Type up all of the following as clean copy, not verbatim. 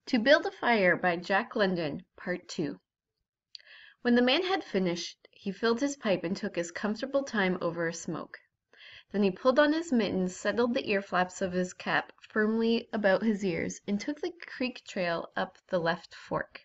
To Build a Fire by Jack London, Part 2. When the man had finished, he filled his pipe and took his comfortable time over a smoke. Then he pulled on his mittens, settled the ear flaps of his cap firmly about his ears, and took the creek trail up the left fork.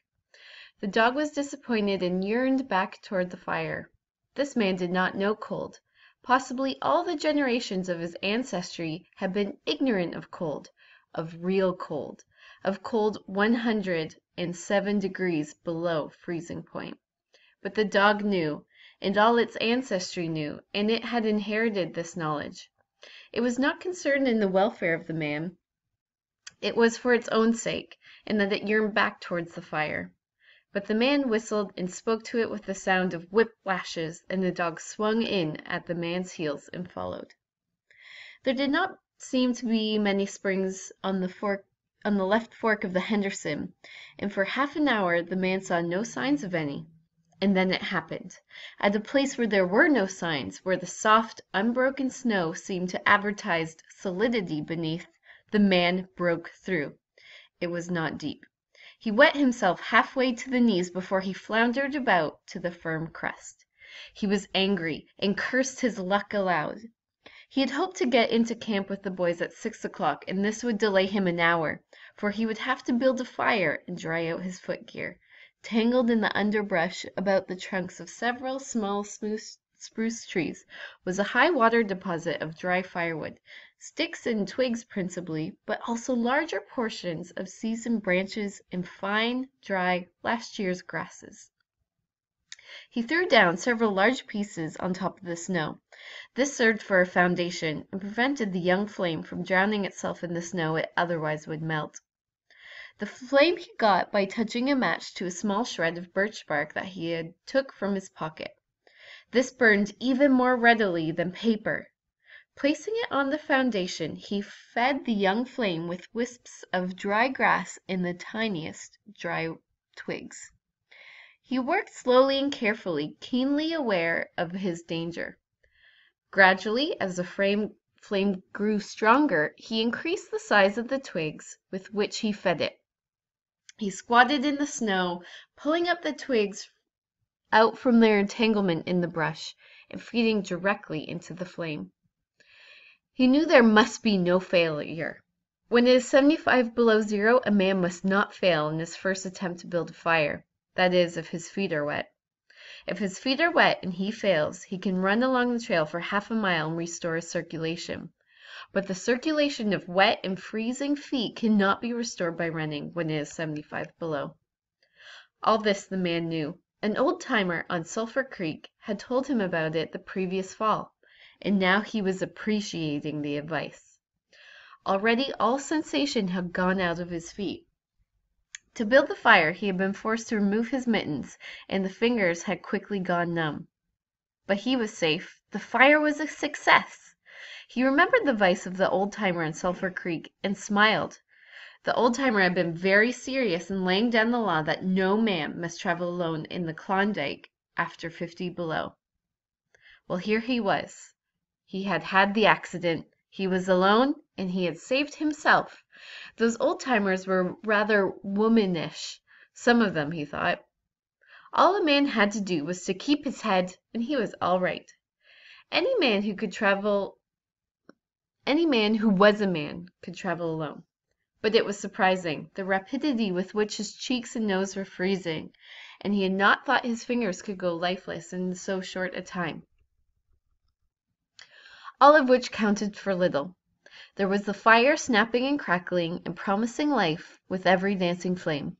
The dog was disappointed and yearned back toward the fire. This man did not know cold. Possibly all the generations of his ancestry had been ignorant of cold, of real cold, of cold 107 degrees below freezing point. But the dog knew, and all its ancestry knew, and it had inherited this knowledge. It was not concerned in the welfare of the man. It was for its own sake, and that it yearned back towards the fire. But the man whistled and spoke to it with the sound of whip lashes, and the dog swung in at the man's heels and followed. There did not seem to be many springs on the left fork of the Henderson, and for half an hour the man saw no signs of any. And then it happened. At a place where there were no signs, where the soft, unbroken snow seemed to advertise solidity beneath, the man broke through. It was not deep. He wet himself halfway to the knees before he floundered about to the firm crust. He was angry and cursed his luck aloud. He had hoped to get into camp with the boys at 6 o'clock, and this would delay him an hour, for he would have to build a fire and dry out his footgear. Tangled in the underbrush about the trunks of several small spruce trees was a high water deposit of dry firewood, sticks and twigs principally, but also larger portions of seasoned branches and fine, dry, last year's grasses. He threw down several large pieces on top of the snow. This served for a foundation, and prevented the young flame from drowning itself in the snow it otherwise would melt. The flame he got by touching a match to a small shred of birch bark that he had took from his pocket. This burned even more readily than paper. Placing it on the foundation, he fed the young flame with wisps of dry grass and the tiniest dry twigs. He worked slowly and carefully, keenly aware of his danger. Gradually, as the flame grew stronger, he increased the size of the twigs with which he fed it. He squatted in the snow, pulling up the twigs out from their entanglement in the brush, and feeding directly into the flame. He knew there must be no failure. When it is 75 below zero, a man must not fail in his first attempt to build a fire. That is, if his feet are wet. If his feet are wet and he fails, he can run along the trail for half a mile and restore his circulation. But the circulation of wet and freezing feet cannot be restored by running when it is 75 below. All this the man knew. An old-timer on Sulphur Creek had told him about it the previous fall, and now he was appreciating the advice. Already all sensation had gone out of his feet. To build the fire he had been forced to remove his mittens, and the fingers had quickly gone numb. But he was safe. The fire was a success. He remembered the advice of the old-timer on Sulphur Creek and smiled. The old-timer had been very serious in laying down the law that no man must travel alone in the Klondike after 50 below. Well, here he was. He had had the accident. He was alone, and he had saved himself. Those old-timers were rather womanish, some of them, he thought. All a man had to do was to keep his head, and he was all right. Any man who was a man could travel alone. But it was surprising, the rapidity with which his cheeks and nose were freezing, and he had not thought his fingers could go lifeless in so short a time. All of which counted for little. There was the fire snapping and crackling and promising life with every dancing flame.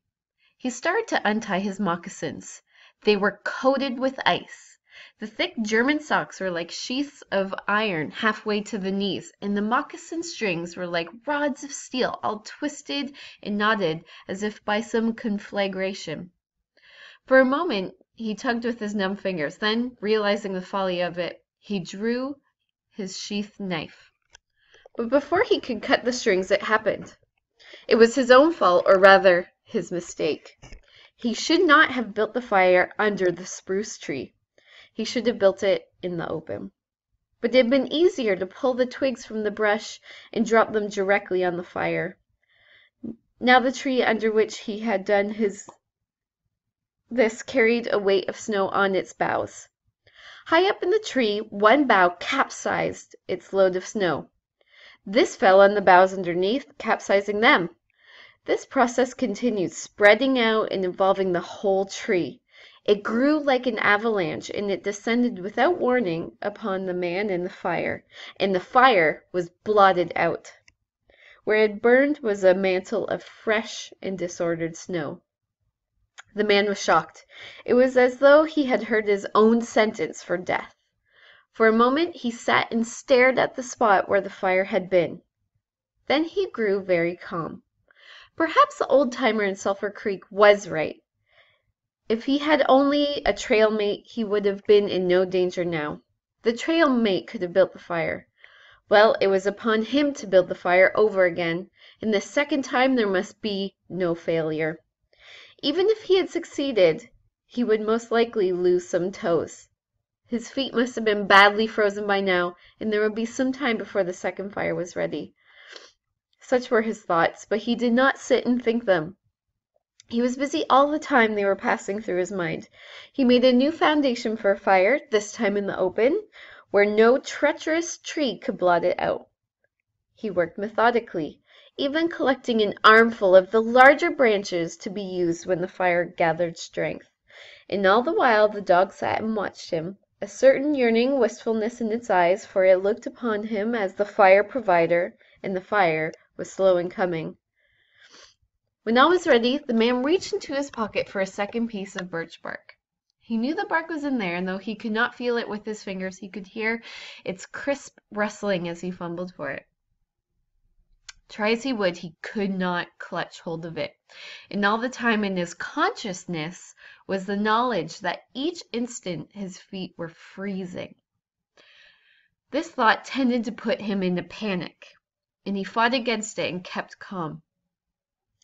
He started to untie his moccasins. They were coated with ice. The thick German socks were like sheaths of iron halfway to the knees, and the moccasin strings were like rods of steel, all twisted and knotted as if by some conflagration. For a moment he tugged with his numb fingers. Then, realizing the folly of it, he drew his sheathed knife. But before he could cut the strings, it happened. It was his own fault, or rather, his mistake. He should not have built the fire under the spruce tree. He should have built it in the open. But it had been easier to pull the twigs from the brush and drop them directly on the fire. Now the tree under which he had done this carried a weight of snow on its boughs. High up in the tree, one bough capsized its load of snow. This fell on the boughs underneath, capsizing them. This process continued, spreading out and involving the whole tree. It grew like an avalanche, and it descended without warning upon the man and the fire was blotted out. Where it burned was a mantle of fresh and disordered snow. The man was shocked. It was as though he had heard his own sentence for death. For a moment he sat and stared at the spot where the fire had been. Then he grew very calm. Perhaps the old-timer in Sulphur Creek was right. If he had only a trail mate, he would have been in no danger now. The trail mate could have built the fire. Well, it was upon him to build the fire over again, and the second time there must be no failure. Even if he had succeeded, he would most likely lose some toes. His feet must have been badly frozen by now, and there would be some time before the second fire was ready. Such were his thoughts, but he did not sit and think them. He was busy all the time they were passing through his mind. He made a new foundation for a fire, this time in the open, where no treacherous tree could blot it out. He worked methodically, even collecting an armful of the larger branches to be used when the fire gathered strength. And all the while the dog sat and watched him, a certain yearning wistfulness in its eyes, for it looked upon him as the fire provider, and the fire was slow in coming. When all was ready, the man reached into his pocket for a second piece of birch bark. He knew the bark was in there, and though he could not feel it with his fingers, he could hear its crisp rustling as he fumbled for it. Try as he would, he could not clutch hold of it. And all the time in his consciousness was the knowledge that each instant his feet were freezing. This thought tended to put him into panic, and he fought against it and kept calm.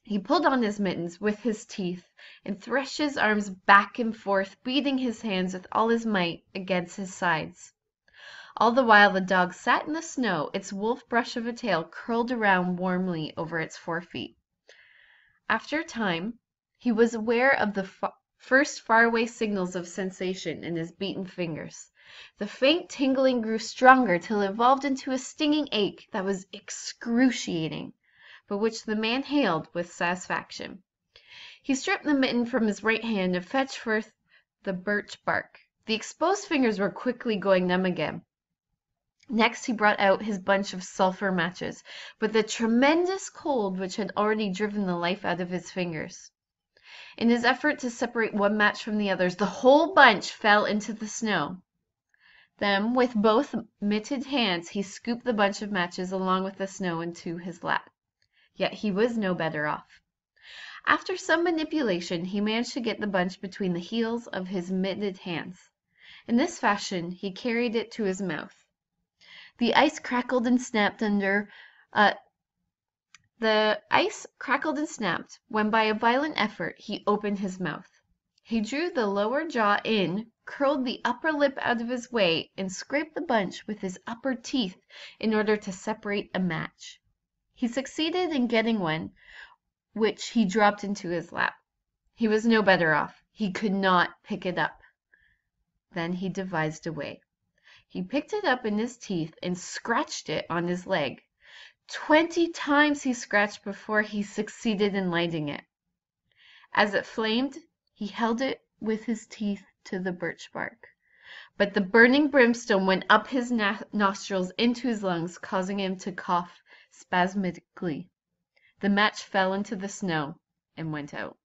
He pulled on his mittens with his teeth and threshed his arms back and forth, beating his hands with all his might against his sides. All the while the dog sat in the snow, its wolf brush of a tail curled around warmly over its forefeet. After a time, he was aware of the first faraway signals of sensation in his beaten fingers. The faint tingling grew stronger till it evolved into a stinging ache that was excruciating, but which the man hailed with satisfaction. He stripped the mitten from his right hand and fetched forth the birch bark. The exposed fingers were quickly going numb again. Next he brought out his bunch of sulphur matches, but the tremendous cold which had already driven the life out of his fingers. In his effort to separate one match from the others, the whole bunch fell into the snow. Then, with both mitted hands, he scooped the bunch of matches along with the snow into his lap. Yet he was no better off. After some manipulation, he managed to get the bunch between the heels of his mitted hands. In this fashion, he carried it to his mouth. The ice crackled and snapped when by a violent effort he opened his mouth. He drew the lower jaw in, curled the upper lip out of his way, and scraped the bunch with his upper teeth in order to separate a match. He succeeded in getting one, which he dropped into his lap. He was no better off. He could not pick it up. Then he devised a way. He picked it up in his teeth and scratched it on his leg. 20 times he scratched before he succeeded in lighting it. As it flamed, he held it with his teeth to the birch bark. But the burning brimstone went up his nostrils into his lungs, causing him to cough spasmodically. The match fell into the snow and went out.